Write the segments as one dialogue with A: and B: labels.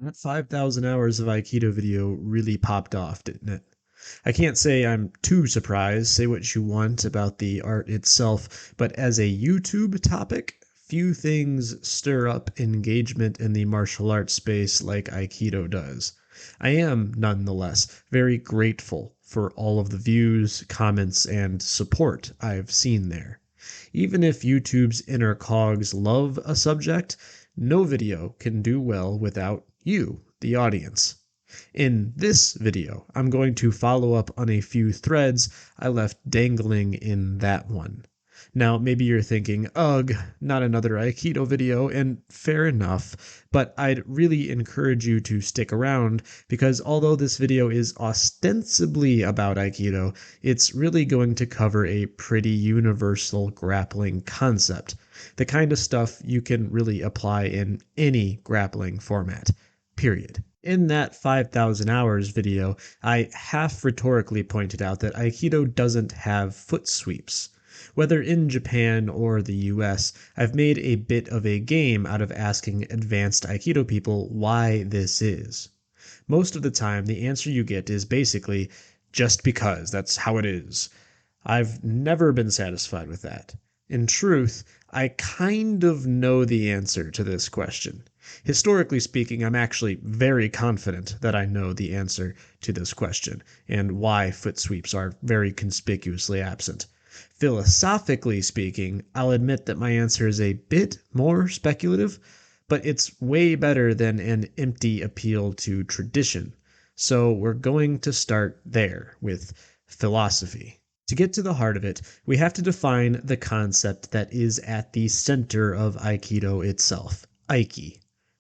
A: That 5,000 hours of Aikido video really popped off, didn't it? I can't say I'm too surprised, say what you want about the art itself, but as a YouTube topic, few things stir up engagement in the martial arts space like Aikido does. I am, nonetheless, very grateful for all of the views, comments, and support I've seen there. Even if YouTube's inner cogs love a subject, no video can do well without you, the audience. In this video, I'm going to follow up on a few threads I left dangling in that one. Now, maybe you're thinking, ugh, not another Aikido video, and fair enough, but I'd really encourage you to stick around because although this video is ostensibly about Aikido, it's really going to cover a pretty universal grappling concept, the kind of stuff you can really apply in any grappling format, period. In that 5,000 hours video, I half rhetorically pointed out that Aikido doesn't have foot sweeps. Whether in Japan or the US, I've made a bit of a game out of asking advanced Aikido people why this is. Most of the time, the answer you get is basically, just because, that's how it is. I've never been satisfied with that. In truth, I kind of know the answer to this question. Historically speaking, I'm actually very confident that I know the answer to this question and why foot sweeps are very conspicuously absent. Philosophically speaking, I'll admit that my answer is a bit more speculative, but it's way better than an empty appeal to tradition. So we're going to start there with philosophy. To get to the heart of it, we have to define the concept that is at the center of Aikido itself, Aiki.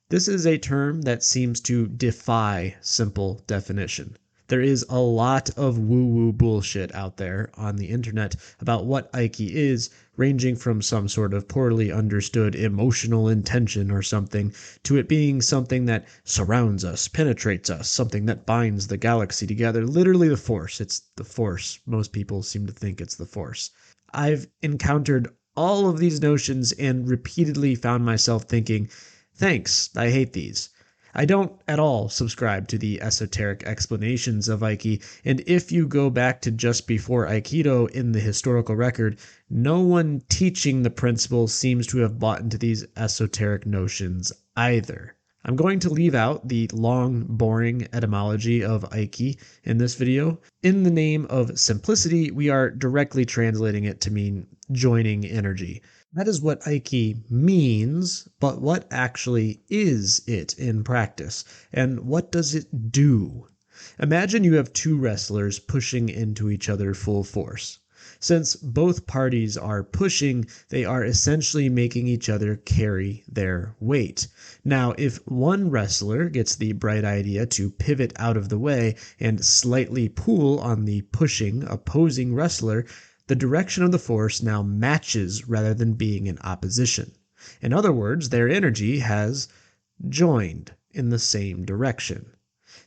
A: This is a term that seems to defy simple definition. There is a lot of woo-woo bullshit out there on the internet about what Aiki is, ranging from some sort of poorly understood emotional intention or something, to it being something that surrounds us, penetrates us, something that binds the galaxy together. Literally the Force. It's the Force. Most people seem to think it's the Force. I've encountered all of these notions and repeatedly found myself thinking, thanks, I hate these. I don't at all subscribe to the esoteric explanations of Aiki, and if you go back to just before Aikido in the historical record, no one teaching the principle seems to have bought into these esoteric notions either. I'm going to leave out the long, boring etymology of Aiki in this video. In the name of simplicity, we are directly translating it to mean joining energy. That is what Aiki means, but what actually is it in practice? And what does it do? Imagine you have two wrestlers pushing into each other full force. Since both parties are pushing, they are essentially making each other carry their weight. Now, if one wrestler gets the bright idea to pivot out of the way and slightly pull on the pushing opposing wrestler, the direction of the force now matches rather than being in opposition. In other words, their energy has joined in the same direction.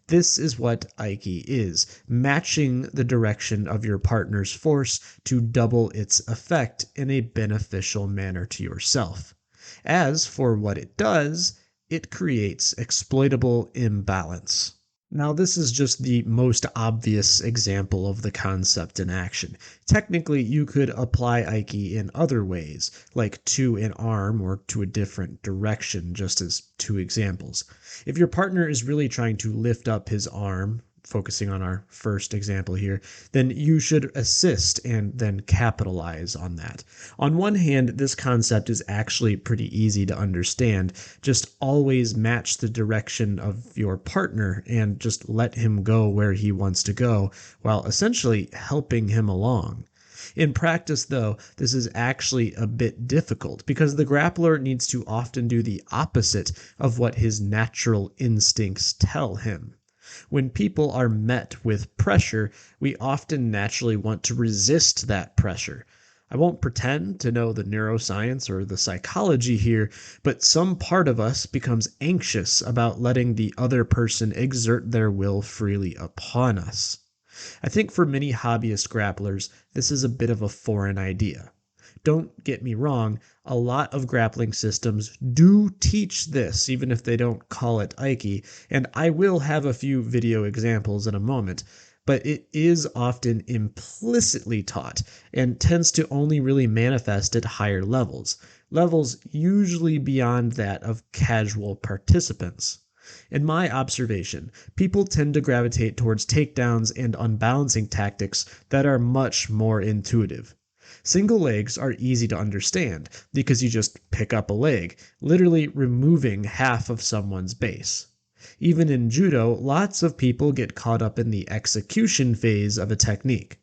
A: This is what Aiki is, matching the direction of your partner's force to double its effect in a beneficial manner to yourself. As for what it does, it creates exploitable imbalance. Now, this is just the most obvious example of the concept in action. Technically, you could apply Aiki in other ways, like to an arm or to a different direction, just as two examples. If your partner is really trying to lift up his arm, focusing on our first example here, then you should assist and then capitalize on that. On one hand, this concept is actually pretty easy to understand. Just always match the direction of your partner and just let him go where he wants to go, while essentially helping him along. In practice, though, this is actually a bit difficult because the grappler needs to often do the opposite of what his natural instincts tell him. When people are met with pressure, we often naturally want to resist that pressure. I won't pretend to know the neuroscience or the psychology here, but some part of us becomes anxious about letting the other person exert their will freely upon us. I think for many hobbyist grapplers, this is a bit of a foreign idea. Don't get me wrong, a lot of grappling systems do teach this, even if they don't call it Aiki, and I will have a few video examples in a moment, but it is often implicitly taught and tends to only really manifest at higher levels usually beyond that of casual participants. In my observation, people tend to gravitate towards takedowns and unbalancing tactics that are much more intuitive. Single legs are easy to understand because you just pick up a leg, literally removing half of someone's base. Even in judo, lots of people get caught up in the execution phase of a technique.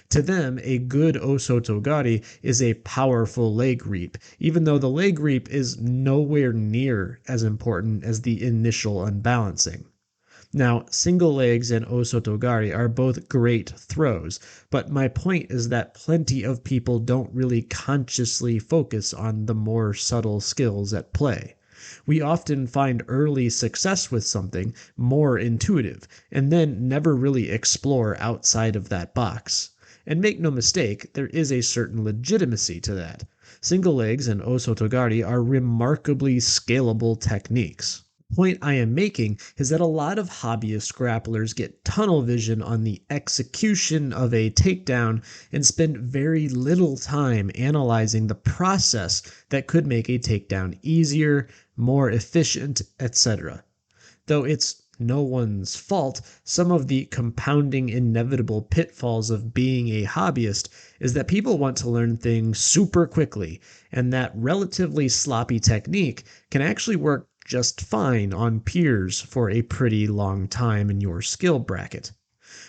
A: To them, a good osotogari is a powerful leg reap, even though the leg reap is nowhere near as important as the initial unbalancing. Now, single legs and osotogari are both great throws, but my point is that plenty of people don't really consciously focus on the more subtle skills at play. We often find early success with something more intuitive, and then never really explore outside of that box. And make no mistake, there is a certain legitimacy to that. Single legs and osotogari are remarkably scalable techniques. The point I am making is that a lot of hobbyist grapplers get tunnel vision on the execution of a takedown and spend very little time analyzing the process that could make a takedown easier, more efficient, etc. Though it's no one's fault, some of the compounding inevitable pitfalls of being a hobbyist is that people want to learn things super quickly, and that relatively sloppy technique can actually work just fine on peers for a pretty long time in your skill bracket.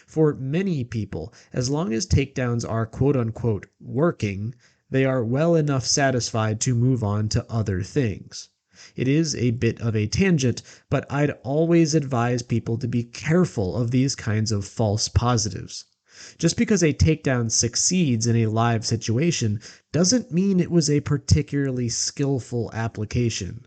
A: For many people, as long as takedowns are quote unquote working, they are well enough satisfied to move on to other things. It is a bit of a tangent, but I'd always advise people to be careful of these kinds of false positives. Just because a takedown succeeds in a live situation doesn't mean it was a particularly skillful application.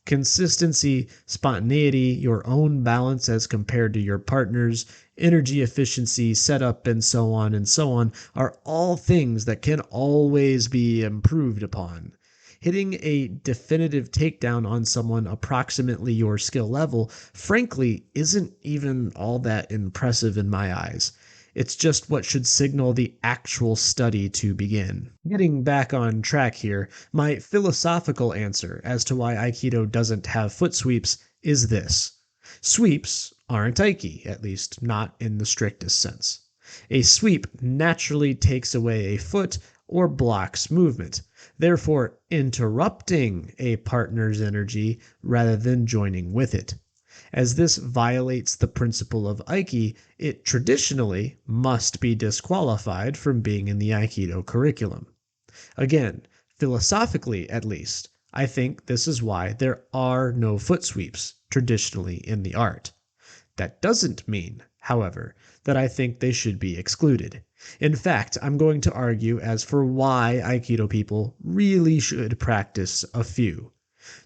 A: Consistency, spontaneity, your own balance as compared to your partner's, energy efficiency, setup, and so on are all things that can always be improved upon. Hitting a definitive takedown on someone approximately your skill level, frankly, isn't even all that impressive in my eyes. It's just what should signal the actual study to begin. Getting back on track here, my philosophical answer as to why Aikido doesn't have foot sweeps is this. Sweeps aren't Aiki, at least not in the strictest sense. A sweep naturally takes away a foot or blocks movement, therefore interrupting a partner's energy rather than joining with it. As this violates the principle of Aiki, it traditionally must be disqualified from being in the Aikido curriculum. Again, philosophically at least, I think this is why there are no foot sweeps traditionally in the art. That doesn't mean, however, that I think they should be excluded. In fact, I'm going to argue as for why Aikido people really should practice a few.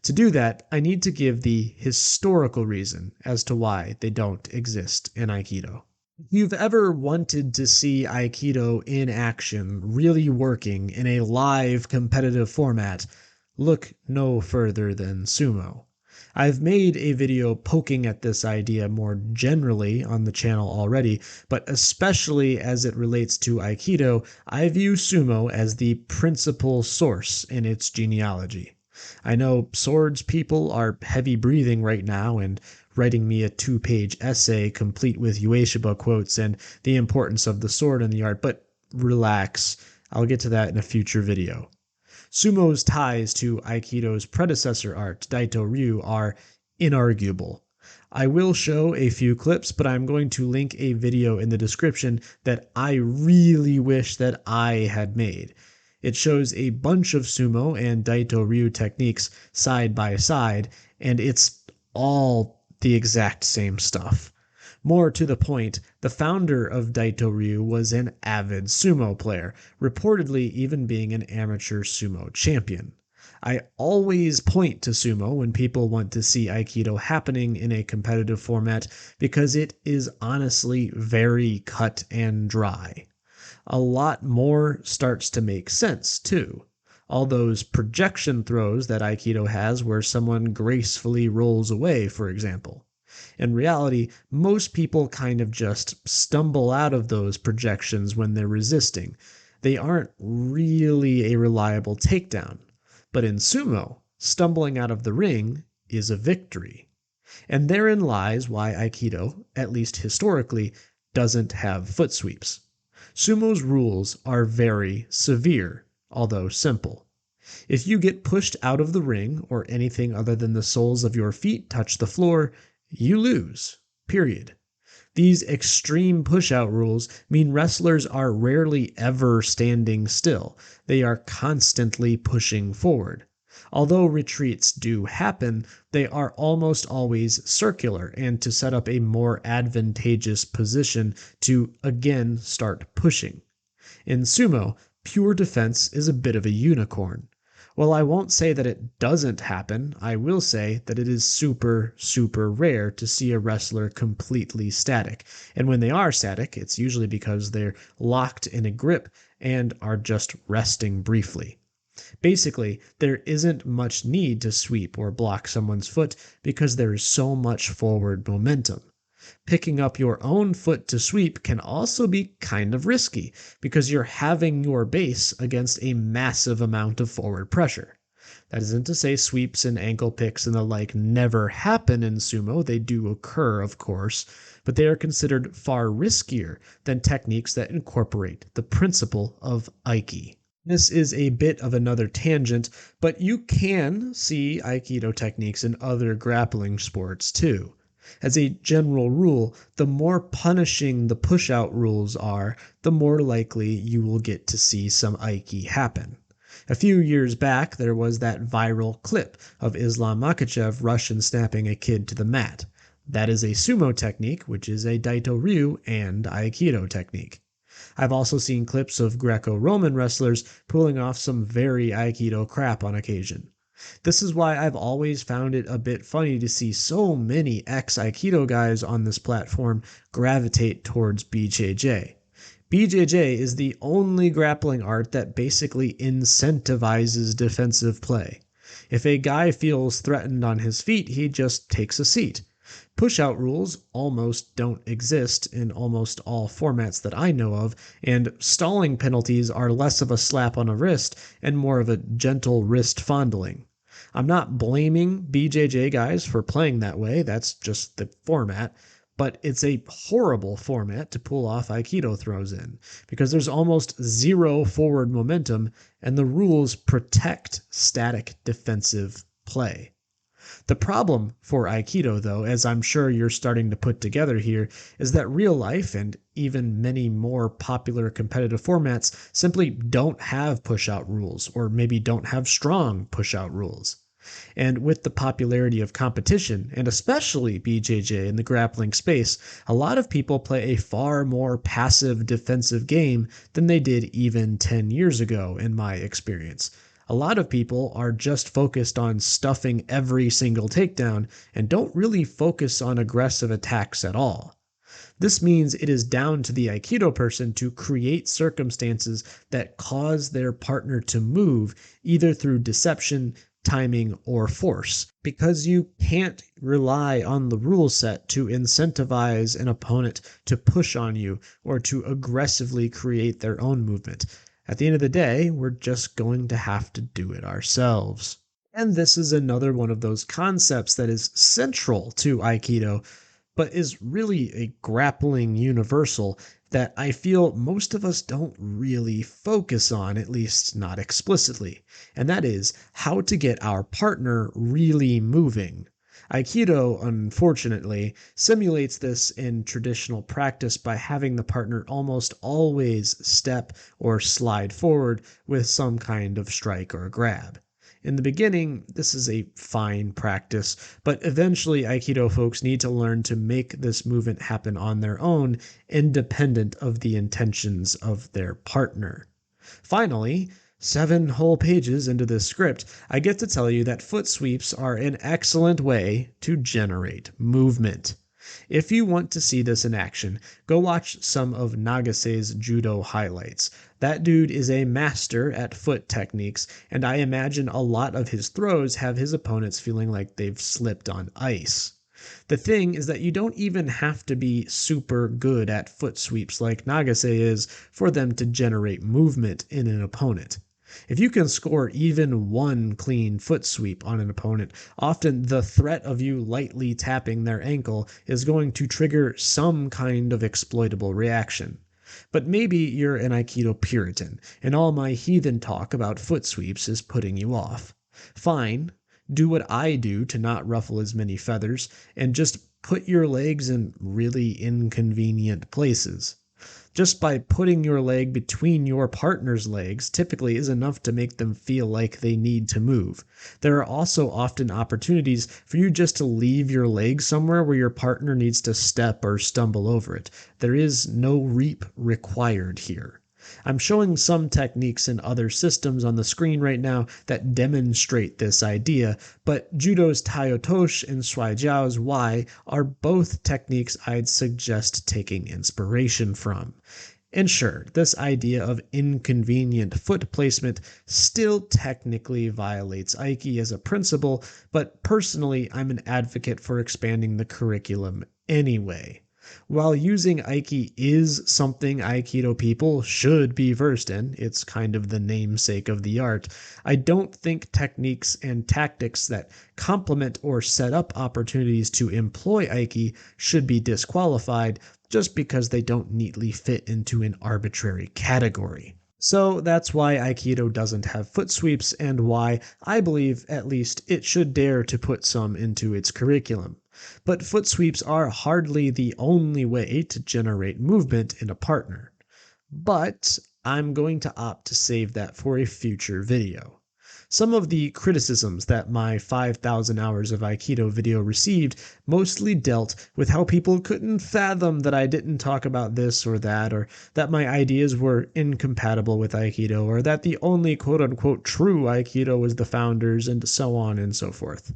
A: To do that, I need to give the historical reason as to why they don't exist in Aikido. If you've ever wanted to see Aikido in action, really working in a live competitive format, look no further than Sumo. I've made a video poking at this idea more generally on the channel already, but especially as it relates to Aikido, I view Sumo as the principal source in its genealogy. I know swords people are heavy breathing right now and writing me a 2-page essay complete with Ueshiba quotes and the importance of the sword in the art, but relax, I'll get to that in a future video. Sumo's ties to Aikido's predecessor art, Daito Ryu, are inarguable. I will show a few clips, but I'm going to link a video in the description that I really wish that I had made. It shows a bunch of Sumo and Daito Ryu techniques side by side, and it's all the exact same stuff. More to the point, the founder of Daito Ryu was an avid sumo player, reportedly even being an amateur sumo champion. I always point to sumo when people want to see Aikido happening in a competitive format because it is honestly very cut and dry. A lot more starts to make sense, too. All those projection throws that Aikido has where someone gracefully rolls away, for example. In reality, most people kind of just stumble out of those projections when they're resisting. They aren't really a reliable takedown. But in sumo, stumbling out of the ring is a victory. And therein lies why Aikido, at least historically, doesn't have foot sweeps. Sumo's rules are very severe, although simple. If you get pushed out of the ring or anything other than the soles of your feet touch the floor, you lose. Period. These extreme push-out rules mean wrestlers are rarely ever standing still. They are constantly pushing forward. Although retreats do happen, they are almost always circular and to set up a more advantageous position to again start pushing. In sumo, pure defense is a bit of a unicorn. While I won't say that it doesn't happen, I will say that it is super, super rare to see a wrestler completely static. And when they are static, it's usually because they're locked in a grip and are just resting briefly. Basically, there isn't much need to sweep or block someone's foot because there is so much forward momentum. Picking up your own foot to sweep can also be kind of risky because you're having your base against a massive amount of forward pressure. That isn't to say sweeps and ankle picks and the like never happen in sumo. They do occur, of course, but they are considered far riskier than techniques that incorporate the principle of Aiki. This is a bit of another tangent, but you can see Aikido techniques in other grappling sports too. As a general rule, the more punishing the push-out rules are, the more likely you will get to see some Aiki happen. A few years back, there was that viral clip of Islam Makhachev Russian snapping a kid to the mat. That is a sumo technique, which is a Daito Ryu and Aikido technique. I've also seen clips of Greco-Roman wrestlers pulling off some very Aikido crap on occasion. This is why I've always found it a bit funny to see so many ex-Aikido guys on this platform gravitate towards BJJ. BJJ is the only grappling art that basically incentivizes defensive play. If a guy feels threatened on his feet, he just takes a seat. Push-out rules almost don't exist in almost all formats that I know of, and stalling penalties are less of a slap on a wrist and more of a gentle wrist fondling. I'm not blaming BJJ guys for playing that way, that's just the format, but it's a horrible format to pull off Aikido throws in, because there's almost zero forward momentum, and the rules protect static defensive play. The problem for Aikido, though, as I'm sure you're starting to put together here, is that real life and even many more popular competitive formats simply don't have push-out rules, or maybe don't have strong push-out rules. And with the popularity of competition, and especially BJJ in the grappling space, a lot of people play a far more passive defensive game than they did even 10 years ago, in my experience. A lot of people are just focused on stuffing every single takedown and don't really focus on aggressive attacks at all. This means it is down to the Aikido person to create circumstances that cause their partner to move either through deception, timing, or force, because you can't rely on the rule set to incentivize an opponent to push on you or to aggressively create their own movement. At the end of the day, we're just going to have to do it ourselves. And this is another one of those concepts that is central to Aikido, but is really a grappling universal that I feel most of us don't really focus on, at least not explicitly, and that is how to get our partner really moving. Aikido, unfortunately, simulates this in traditional practice by having the partner almost always step or slide forward with some kind of strike or grab. In the beginning, this is a fine practice, but eventually Aikido folks need to learn to make this movement happen on their own, independent of the intentions of their partner. Finally, 7 whole pages into this script, I get to tell you that foot sweeps are an excellent way to generate movement. If you want to see this in action, go watch some of Nagase's judo highlights. That dude is a master at foot techniques, and I imagine a lot of his throws have his opponents feeling like they've slipped on ice. The thing is that you don't even have to be super good at foot sweeps like Nagase is for them to generate movement in an opponent. If you can score even one clean foot sweep on an opponent, often the threat of you lightly tapping their ankle is going to trigger some kind of exploitable reaction. But maybe you're an Aikido Puritan, and all my heathen talk about foot sweeps is putting you off. Fine, do what I do to not ruffle as many feathers, and just put your legs in really inconvenient places. Just by putting your leg between your partner's legs typically is enough to make them feel like they need to move. There are also often opportunities for you just to leave your leg somewhere where your partner needs to step or stumble over it. There is no reap required here. I'm showing some techniques in other systems on the screen right now that demonstrate this idea, but Judo's Taiotosh and Shuaijiao's Wai are both techniques I'd suggest taking inspiration from. And sure, this idea of inconvenient foot placement still technically violates Aiki as a principle, but personally I'm an advocate for expanding the curriculum anyway. While using Aiki is something Aikido people should be versed in, it's kind of the namesake of the art, I don't think techniques and tactics that complement or set up opportunities to employ Aiki should be disqualified just because they don't neatly fit into an arbitrary category. So that's why Aikido doesn't have foot sweeps and why I believe at least it should dare to put some into its curriculum. But foot sweeps are hardly the only way to generate movement in a partner. But I'm going to opt to save that for a future video. Some of the criticisms that my 5,000 hours of Aikido video received mostly dealt with how people couldn't fathom that I didn't talk about this or that, or that my ideas were incompatible with Aikido, or that the only quote-unquote true Aikido was the founders, and so on and so forth.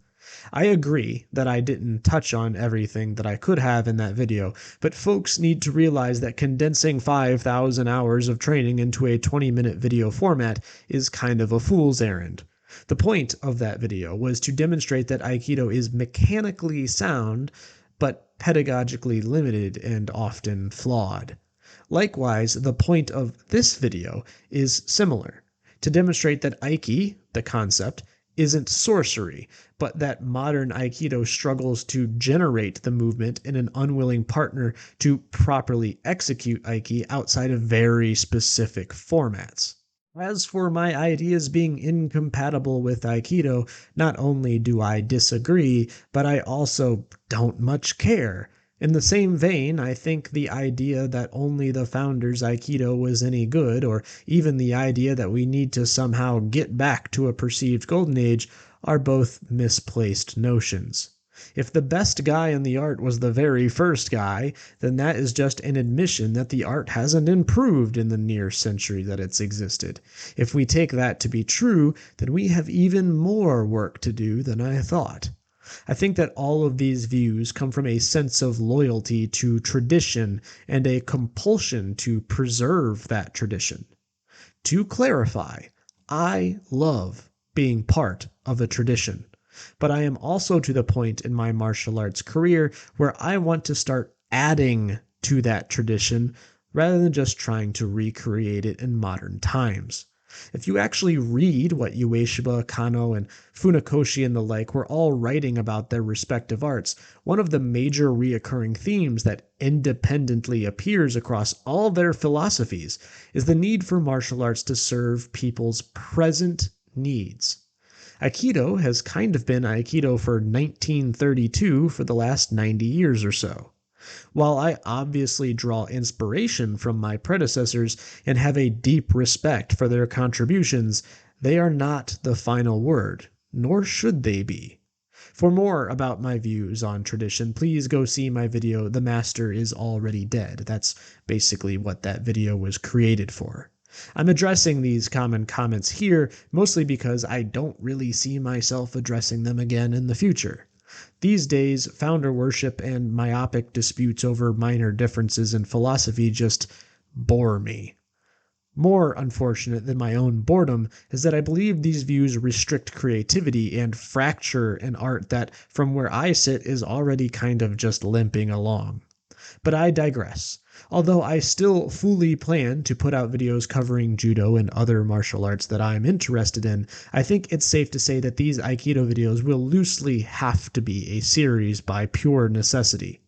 A: I agree that I didn't touch on everything that I could have in that video, but folks need to realize that condensing 5,000 hours of training into a 20-minute video format is kind of a fool's errand. The point of that video was to demonstrate that Aikido is mechanically sound, but pedagogically limited and often flawed. Likewise, the point of this video is similar, to demonstrate that Aiki, the concept, isn't sorcery, but that modern Aikido struggles to generate the movement in an unwilling partner to properly execute Aiki outside of very specific formats. As for my ideas being incompatible with Aikido, not only do I disagree, but I also don't much care. In the same vein, I think the idea that only the founders' Aikido was any good, or even the idea that we need to somehow get back to a perceived golden age, are both misplaced notions. If the best guy in the art was the very first guy, then that is just an admission that the art hasn't improved in the near century that it's existed. If we take that to be true, then we have even more work to do than I thought. I think that all of these views come from a sense of loyalty to tradition and a compulsion to preserve that tradition. To clarify, I love being part of a tradition, but I am also to the point in my martial arts career where I want to start adding to that tradition rather than just trying to recreate it in modern times. If you actually read what Ueshiba, Kano, and Funakoshi and the like were all writing about their respective arts, one of the major reoccurring themes that independently appears across all their philosophies is the need for martial arts to serve people's present needs. Aikido has kind of been Aikido for 1932 for the last 90 years or so. While I obviously draw inspiration from my predecessors and have a deep respect for their contributions, they are not the final word, nor should they be. For more about my views on tradition, please go see my video, The Master is Already Dead. That's basically what that video was created for. I'm addressing these common comments here mostly because I don't really see myself addressing them again in the future. These days, founder worship and myopic disputes over minor differences in philosophy just bore me. More unfortunate than my own boredom is that I believe these views restrict creativity and fracture an art that, from where I sit, is already kind of just limping along. But I digress. Although I still fully plan to put out videos covering judo and other martial arts that I'm interested in, I think it's safe to say that these Aikido videos will loosely have to be a series by pure necessity.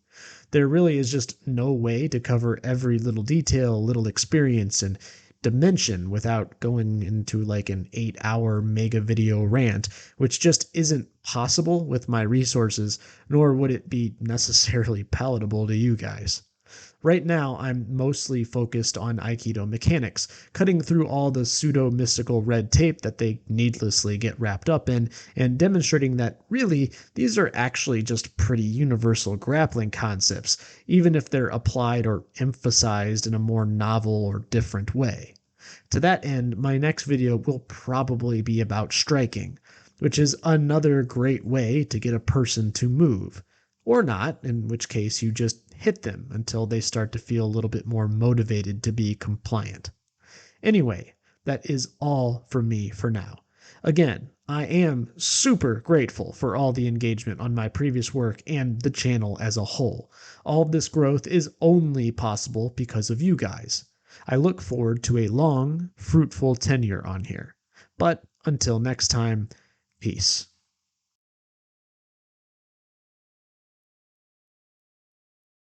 A: There really is just no way to cover every little detail, little experience, and dimension without going into like an 8-hour mega video rant, which just isn't possible with my resources, nor would it be necessarily palatable to you guys. Right now, I'm mostly focused on Aikido mechanics, cutting through all the pseudo mystical red tape that they needlessly get wrapped up in, and demonstrating that really these are actually just pretty universal grappling concepts, even if they're applied or emphasized in a more novel or different way. To that end, my next video will probably be about striking, which is another great way to get a person to move. Or not, in which case you just hit them until they start to feel a little bit more motivated to be compliant. Anyway, that is all from me for now. Again, I am super grateful for all the engagement on my previous work and the channel as a whole. All of this growth is only possible because of you guys. I look forward to a long, fruitful tenure on here. But until next time, peace.